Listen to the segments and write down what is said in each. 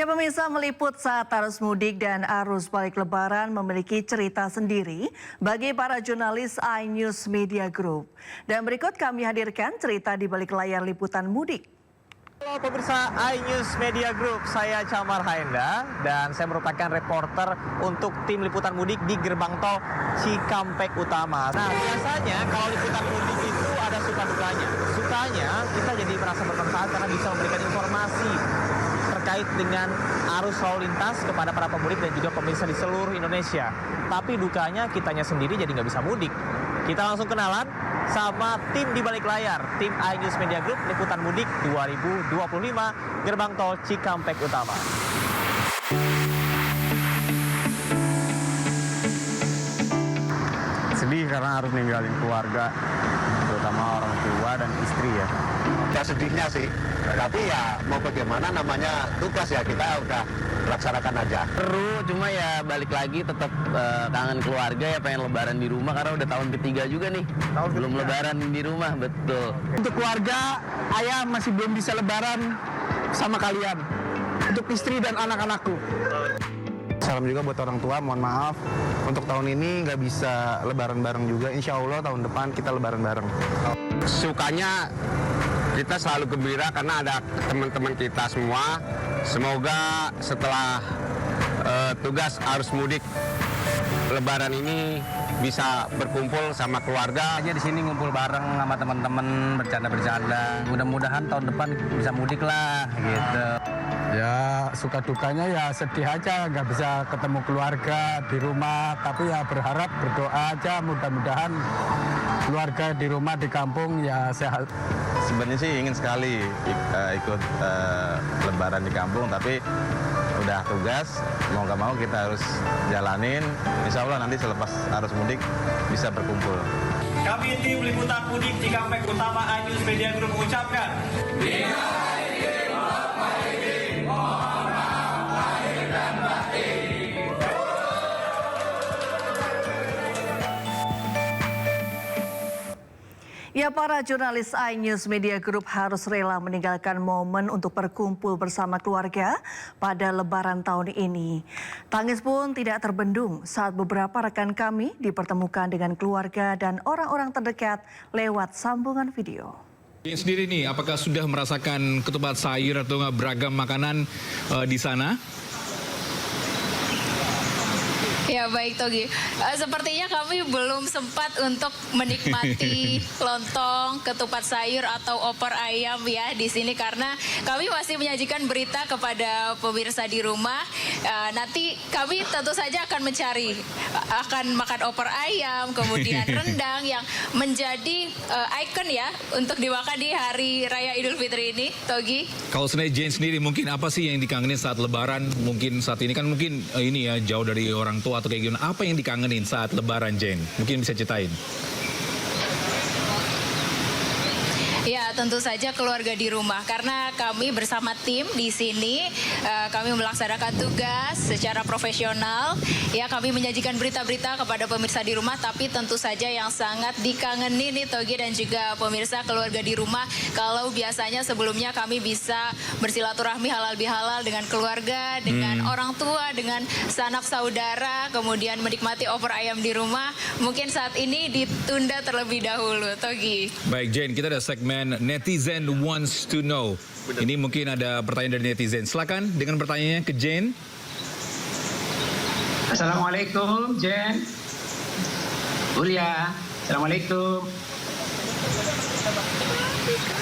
Ya pemirsa, meliput saat arus mudik dan arus balik lebaran memiliki cerita sendiri bagi para jurnalis iNews Media Group. Dan berikut kami hadirkan cerita di balik layar liputan mudik. Halo pemirsa iNews Media Group, saya Camar Haenda dan saya merupakan reporter untuk tim liputan mudik di gerbang tol Cikampek Utama. Nah, biasanya kalau liputan mudik itu ada suka dukanya. Sukanya kita jadi merasa bermanfaat karena bisa memberikan informasi terkait dengan arus lalu lintas kepada para pemudik dan juga pemirsa di seluruh Indonesia. Tapi dukanya kitanya sendiri jadi nggak bisa mudik. Kita langsung kenalan sama tim di balik layar, tim iNews Media Group Liputan Mudik 2025 Gerbang Tol Cikampek Utama. Sedih karena harus ninggalin keluarga, terutama orang tua dan istri ya. Ya sedihnya sih, tapi ya mau bagaimana, namanya tugas ya, kita udah laksanakan aja. Seru, cuma ya balik lagi tetap kangen keluarga ya, pengen lebaran di rumah karena udah tahun ketiga juga nih. Belum lebaran di rumah, betul. Untuk keluarga, ayah masih belum bisa lebaran sama kalian. Untuk istri dan anak-anakku. Salam juga buat orang tua, mohon maaf untuk tahun ini nggak bisa lebaran bareng juga. Insya Allah tahun depan kita lebaran bareng. Sukanya kita selalu gembira karena ada teman-teman kita semua. Semoga setelah tugas arus mudik lebaran ini bisa berkumpul sama keluarga. Aja di sini ngumpul bareng sama teman-teman, bercanda-bercanda. Mudah-mudahan tahun depan bisa mudik lah, gitu. Ya suka dukanya ya sedih aja, nggak bisa ketemu keluarga di rumah. Tapi ya berharap, berdoa aja mudah-mudahan keluarga di rumah di kampung ya sehat. Sebenarnya sih ingin sekali ikut lebaran di kampung, tapi udah tugas, mau nggak mau kita harus jalanin. Insya Allah nanti selepas arus mudik bisa berkumpul. Kami tim liputan mudik Cikampek Utama iNews Media Group mengucapkan Ya, para jurnalis iNews Media Group harus rela meninggalkan momen untuk berkumpul bersama keluarga pada Lebaran tahun ini. Tangis pun tidak terbendung saat beberapa rekan kami dipertemukan dengan keluarga dan orang-orang terdekat lewat sambungan video. Sendiri nih, apakah sudah merasakan ketupat sayur atau beragam makanan di sana? Ya baik Togi, sepertinya kami belum sempat untuk menikmati lontong, ketupat sayur atau opor ayam ya di sini karena kami masih menyajikan berita kepada pemirsa di rumah. Nanti kami tentu saja akan mencari, akan makan opor ayam, kemudian rendang yang menjadi ikon ya untuk dimakan di Hari Raya Idul Fitri ini, Togi. Kalau Jane sendiri mungkin apa sih yang dikangenin saat Lebaran? Mungkin saat ini kan mungkin ini ya jauh dari orang tua atau kayak gimana? Apa yang dikangenin saat Lebaran, Jane? Mungkin bisa ceritain. Ya, tentu saja keluarga di rumah karena kami bersama tim di sini kami melaksanakan tugas secara profesional. Ya, kami menyajikan berita-berita kepada pemirsa di rumah, tapi tentu saja yang sangat dikangeni nih Togi dan juga pemirsa keluarga di rumah. Kalau biasanya sebelumnya kami bisa bersilaturahmi halal bihalal dengan keluarga, dengan orang tua, dengan sanak saudara, kemudian menikmati opor ayam di rumah. Mungkin saat ini ditunda terlebih dahulu, Togi. Baik, Jane, kita ada segmen Netizen Wants to Know. Ini mungkin ada pertanyaan dari netizen. Silakan dengan pertanyaannya ke Jane. Assalamualaikum, Jen. Ulia, Assalamualaikum.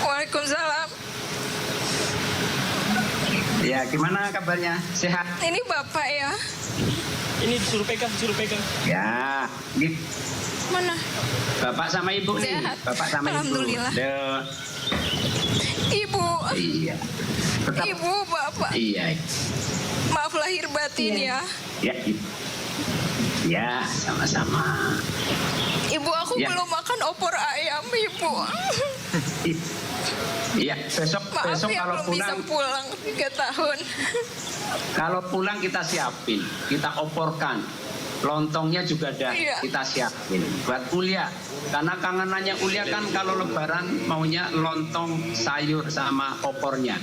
Waalaikumsalam. Ya, gimana kabarnya? Sehat? Ini Bapak ya? ini disuruh pegang. Ya, gitu. Mana? Bapak sama Ibu nih. Sehat. Bapak sama Ibu. Alhamdulillah. Ibu. Iya. Tetap. Ibu, Bapak. Iya. Maaf lahir batin ya. Ya, Ibu. Ya, sama-sama. Ibu, aku Ya. belum makan opor ayam, Ibu. Iya, besok Maaf ya kalau belum bisa pulang 3 tahun. Kalau pulang kita siapin, kita oporkan. Lontongnya juga ada, Iya. kita siapin buat Ulia. Karena kangenannya Ulia kan kalau lebaran maunya lontong sayur sama opornya.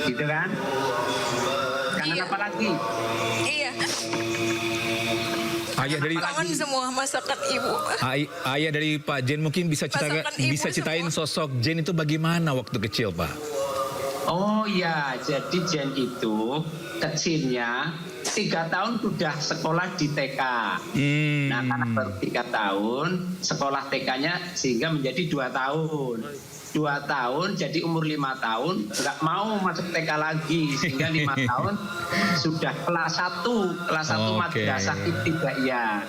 Gitu kan? Kangen Iya. apa lagi? Iya, Ayah dari kangen semua masakan ibu. Ayah dari Pak Jen mungkin bisa Masakan ibu ceritain semua. sosok Jen itu bagaimana waktu kecil, Pak? Oh iya, jadi Jen itu kecilnya 3 tahun sudah sekolah di TK. Nah, karena baru 3 tahun, sekolah TK-nya sehingga menjadi 2 tahun. 2 tahun, jadi umur 5 tahun, nggak mau masuk TK lagi. Sehingga 5 tahun sudah kelas 1 Oke. madrasah ibtidaiyah.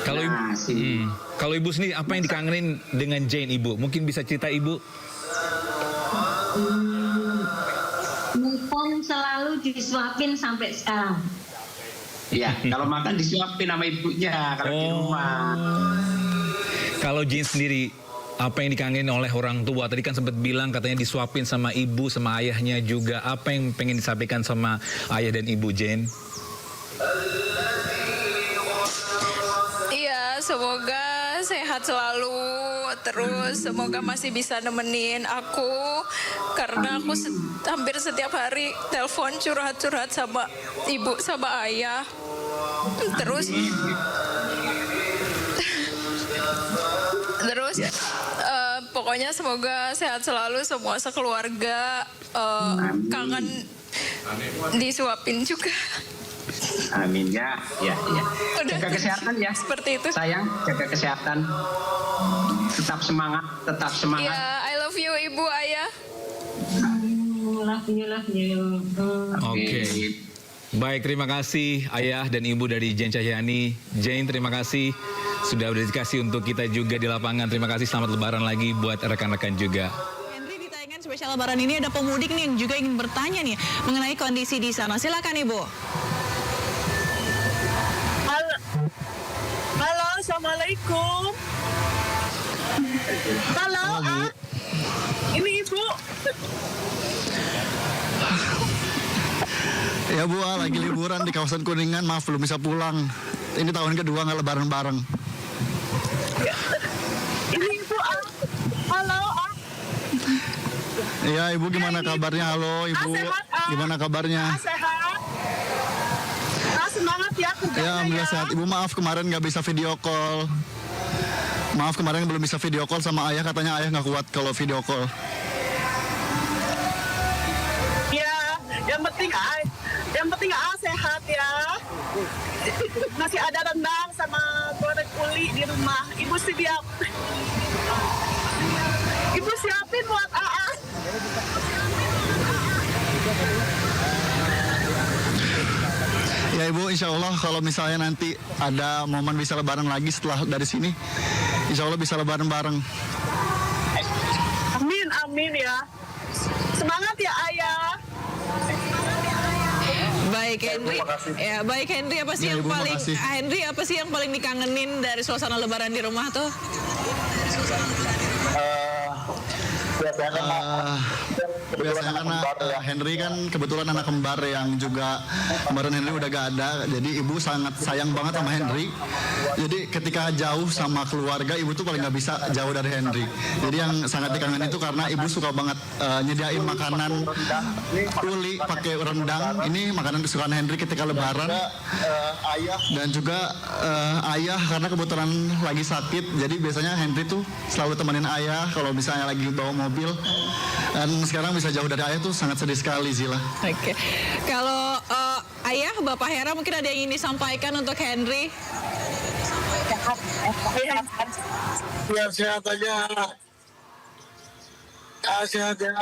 Kalau Nah, kalau ibu sendiri apa yang dikangenin dengan Jane, ibu? Mungkin bisa cerita ibu? Mumpung selalu disuapin sampai sekarang. Ya, kalau makan disuapin sama ibunya kalau di rumah. Kalau Jane sendiri, apa yang dikangenin oleh orang tua? Tadi kan sempat bilang katanya disuapin sama ibu, sama ayahnya juga. Apa yang pengen disampaikan sama ayah dan ibu Jane? Iya, semoga sehat selalu. Terus semoga masih bisa nemenin aku. Karena aku hampir setiap hari telepon curhat-curhat sama ibu sama ayah. Terus pokoknya semoga sehat selalu semua sekeluarga. Kangen disuapin juga. Amin ya. Udah, Jaga kesehatan ya. Seperti itu. Sayang, jaga kesehatan. Tetap semangat, tetap semangat. Ya, I love you ibu ayah. Love you. Oke. Baik, terima kasih ayah dan ibu dari Jane Cahyani. Jane, terima kasih sudah berdedikasi untuk kita juga di lapangan. Terima kasih, selamat lebaran lagi buat rekan-rekan juga. Henry, di tayangan spesial lebaran ini ada pemudik nih yang juga ingin bertanya nih mengenai kondisi di sana. Silakan Ibu. Halo, assalamualaikum. Halo, ini ibu. Ya Bu, lagi liburan di kawasan Kuningan, maaf belum bisa pulang. Ini tahun kedua nggak lebaran bareng. Ini ibu. Halo, Iya Ibu, gimana kabarnya? Halo Ibu, sehat, gimana kabarnya? sehat. Semangat ya kerjanya Ya alhamdulillah ya. sehat. Ibu maaf kemarin nggak bisa video call. Maaf kemarin belum bisa video call sama ayah, katanya ayah nggak kuat kalau video call. Ya, yang penting sehat ya. Masih ada rendang sama goreng uli di rumah. Ibu siapin buat AA. Ya Ibu, insya Allah kalau misalnya nanti ada momen bisa lebaran lagi setelah dari sini, insya Allah bisa lebaran bareng. Amin ya. Semangat ya ayah. Baik Henry. Ya, baik Henry, apa sih Ya, yang Ibu, paling makasih. Henry, apa sih yang paling dikangenin dari suasana lebaran di rumah tuh? Biasanya karena Henry kan kebetulan anak kembar yang juga kemarin Henry udah gak ada, jadi ibu sangat sayang banget sama Henry. Jadi ketika jauh sama keluarga, ibu tuh paling gak bisa jauh dari Henry. Jadi yang sangat dikangenin itu karena ibu suka banget nyediain makanan uli pakai rendang. Ini makanan kesukaan Henry ketika lebaran. Dan juga ayah karena kebetulan lagi sakit, jadi biasanya Henry tuh selalu temenin ayah kalau misalnya lagi bawa mobil. Dan sekarang bisa jauh dari ayah tuh sangat sedih sekali Zila. Oke. Kalau ayah, Bapak Hera mungkin ada yang ingin disampaikan untuk Henry? Biar sehat aja. Sehat ya.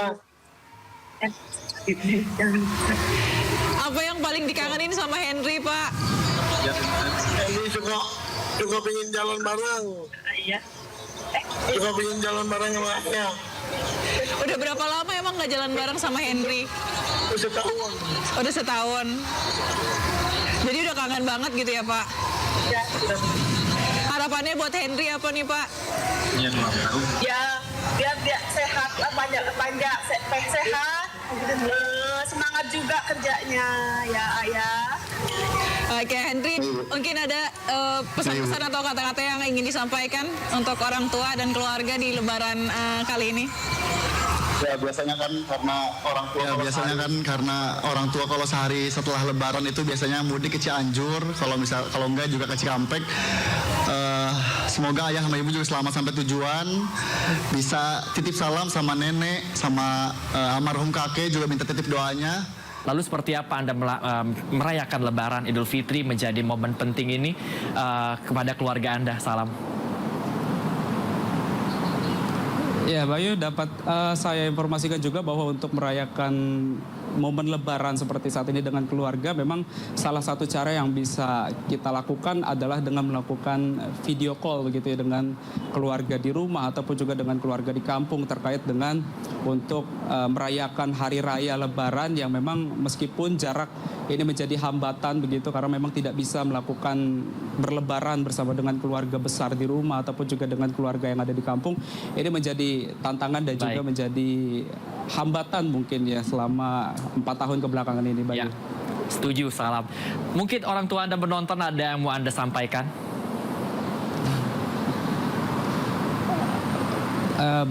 Apa yang paling dikangenin sama Henry, Pak? Ini suka pengen jalan bareng. Iya. Suka pengen jalan bareng sama ayah. Udah berapa lama emang nggak jalan bareng sama Henry? Setahun. Udah setahun. Jadi udah kangen banget gitu ya, Pak? Ya. Harapannya buat Henry apa nih, Pak? Ya, biar dia sehat lah, sehat. Semangat juga kerjanya ya ayah. Oke, Henry, mungkin ada pesan-pesan atau kata-kata yang ingin disampaikan untuk orang tua dan keluarga di Lebaran kali ini? Ya biasanya kan karena orang tua kalau sehari setelah Lebaran itu biasanya mudik ke Cianjur, kalau enggak juga ke Cikampek. Semoga ayah sama ibu juga selamat sampai tujuan. Bisa titip salam sama nenek, sama almarhum kakek juga minta titip doanya. Lalu seperti apa Anda merayakan Lebaran Idul Fitri menjadi momen penting ini kepada keluarga Anda? Salam. Ya, Bayu, dapat saya informasikan juga bahwa untuk merayakan momen Lebaran seperti saat ini dengan keluarga, memang salah satu cara yang bisa kita lakukan adalah dengan melakukan video call begitu ya, dengan keluarga di rumah ataupun juga dengan keluarga di kampung terkait dengan untuk merayakan hari raya Lebaran yang memang meskipun jarak ini menjadi hambatan begitu karena memang tidak bisa melakukan berlebaran bersama dengan keluarga besar di rumah ataupun juga dengan keluarga yang ada di kampung. Ini menjadi tantangan dan juga menjadi hambatan mungkin ya selama 4 tahun kebelakangan ini, Bayu. Ya, setuju, salam. Mungkin orang tua Anda menonton, ada yang mau Anda sampaikan?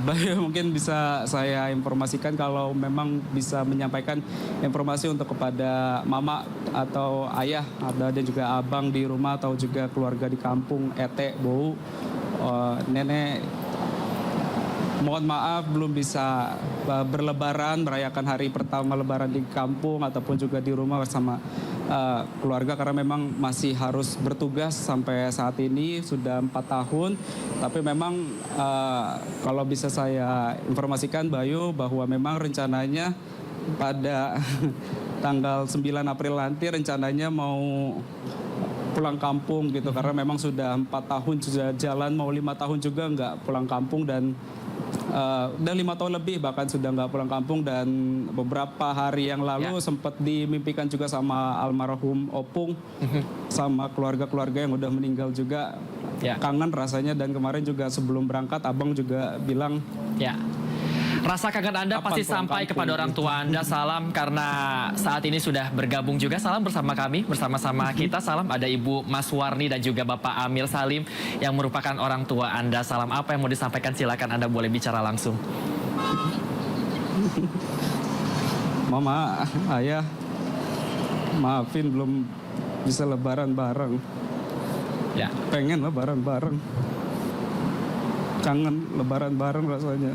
Bayu, mungkin bisa saya informasikan kalau memang bisa menyampaikan informasi untuk kepada mama atau ayah, ada dan juga abang di rumah atau juga keluarga di kampung, ete, bau, nenek. Mohon maaf belum bisa berlebaran, merayakan hari pertama Lebaran di kampung ataupun juga di rumah bersama keluarga karena memang masih harus bertugas sampai saat ini sudah 4 tahun. Tapi memang kalau bisa saya informasikan, Bayu, bahwa memang rencananya pada tanggal 9 April nanti rencananya mau pulang kampung gitu karena memang sudah 4 tahun sudah jalan, mau 5 tahun juga nggak pulang kampung dan udah 5 tahun lebih bahkan sudah nggak pulang kampung. Dan beberapa hari yang lalu sempat dimimpikan juga sama almarhum opung sama keluarga-keluarga yang udah meninggal juga. Kangen rasanya, dan kemarin juga sebelum berangkat abang juga bilang rasa kangen Anda pasti sampai kepada orang tua Anda. Salam, karena saat ini sudah bergabung juga. Salam bersama kami, bersama-sama kita. Salam, ada Ibu Mas Warni dan juga Bapak Amir Salim yang merupakan orang tua Anda. Salam, apa yang mau disampaikan? Silakan, Anda boleh bicara langsung. Mama, ayah, maafin belum bisa lebaran bareng. Pengen lebaran bareng. Kangen lebaran bareng rasanya.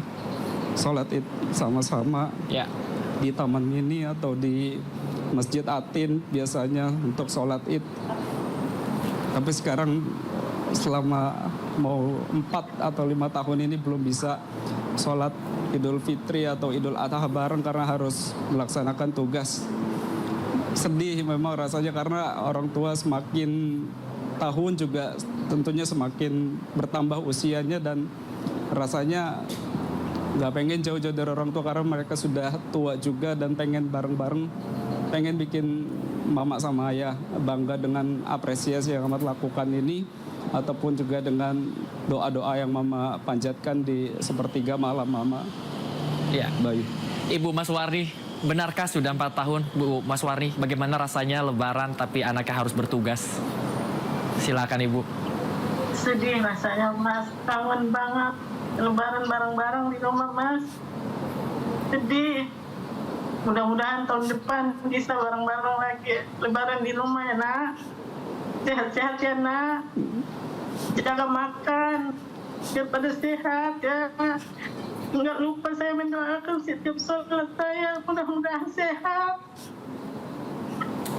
Sholat Id sama-sama di Taman Mini atau di Masjid Atin biasanya untuk sholat Id. Tapi sekarang selama mau 4 atau 5 tahun ini belum bisa sholat Idul Fitri atau Idul Adha bareng karena harus melaksanakan tugas. Sedih memang rasanya karena orang tua semakin tahun juga tentunya semakin bertambah usianya dan rasanya nggak pengen jauh-jauh dari orang tua karena mereka sudah tua juga dan pengen bareng-bareng, pengen bikin mama sama ayah bangga dengan apresiasi yang amat lakukan ini ataupun juga dengan doa-doa yang mama panjatkan di sepertiga malam mama. Bayu. Ibu Mas Warni, benarkah sudah 4 tahun Bu Mas Warni? Bagaimana rasanya lebaran tapi anaknya harus bertugas? Silakan Ibu. Sedih rasanya, Mas. Kangen banget. Lebaran bareng-bareng di rumah, Mas. Sedih. Mudah-mudahan tahun depan bisa bareng-bareng lagi. Lebaran di rumah ya, Nak. Sehat-sehat ya, Nak. Jaga makan. Biar pada sehat ya. Enggak lupa saya mendoakan setiap sholat saya. Mudah-mudahan sehat.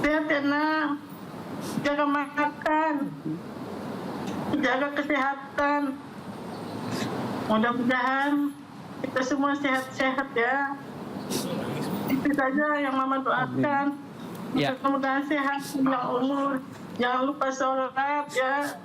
Sehat ya, Nak. Jaga makan. Jaga kesehatan. Mudah-mudahan kita semua sehat-sehat ya. Itu saja yang Mama doakan. Mudah-mudahan sehat, panjang umur. Jangan lupa sholat ya.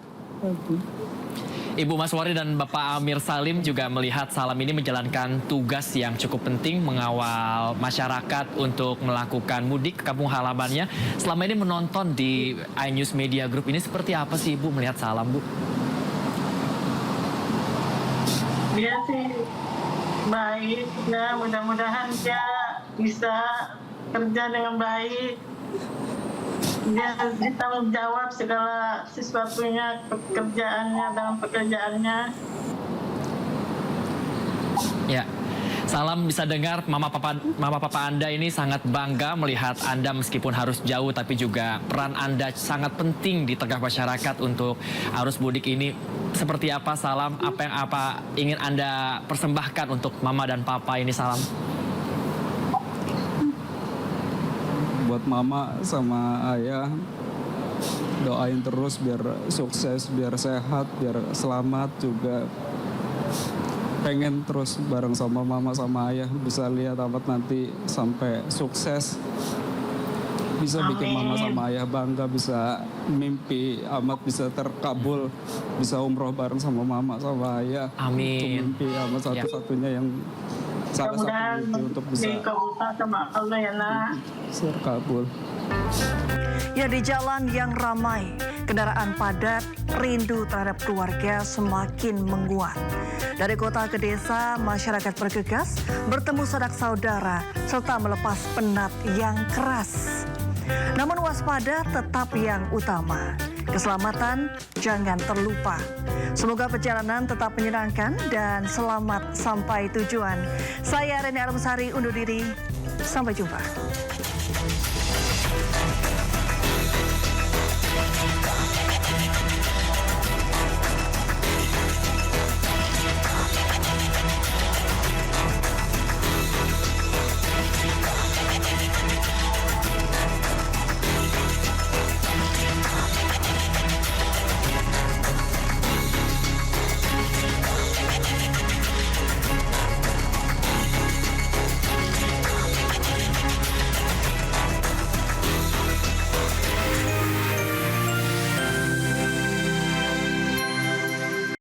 Ibu Mas Warni dan Bapak Amir Salim juga melihat Salam ini menjalankan tugas yang cukup penting mengawal masyarakat untuk melakukan mudik ke kampung halamannya. Selama ini menonton di iNews Media Group ini seperti apa sih Ibu melihat Salam, Bu? Dia sih baik ya, mudah-mudahan dia bisa kerja dengan baik. Dia bertanggung jawab segala sesuatunya, pekerjaannya, dalam pekerjaannya. Salam bisa dengar, Mama Papa Anda ini sangat bangga melihat Anda meskipun harus jauh, tapi juga peran Anda sangat penting di tengah masyarakat untuk arus mudik ini. Seperti apa Salam? Apa ingin Anda persembahkan untuk Mama dan Papa ini, Salam? Buat Mama sama Ayah, doain terus biar sukses, biar sehat, biar selamat juga. Pengen terus bareng sama Mama sama Ayah, bisa lihat Ahmad nanti sampai sukses. Bisa bikin Mama sama Ayah bangga, bisa mimpi Ahmad bisa terkabul, bisa umroh bareng sama Mama sama Ayah. Amin. Itu mimpi Ahmad satu-satunya yang salah satu mimpi untuk bisa dikabulkan sama Allah ya nak. terkabul. Ya, di jalan yang ramai, kendaraan padat, rindu terhadap keluarga semakin menguat. Dari kota ke desa, masyarakat bergegas bertemu sanak saudara serta melepas penat yang keras. Namun waspada tetap yang utama. Keselamatan jangan terlupa. Semoga perjalanan tetap menyenangkan dan selamat sampai tujuan. Saya Reni Arumsari undur diri. Sampai jumpa.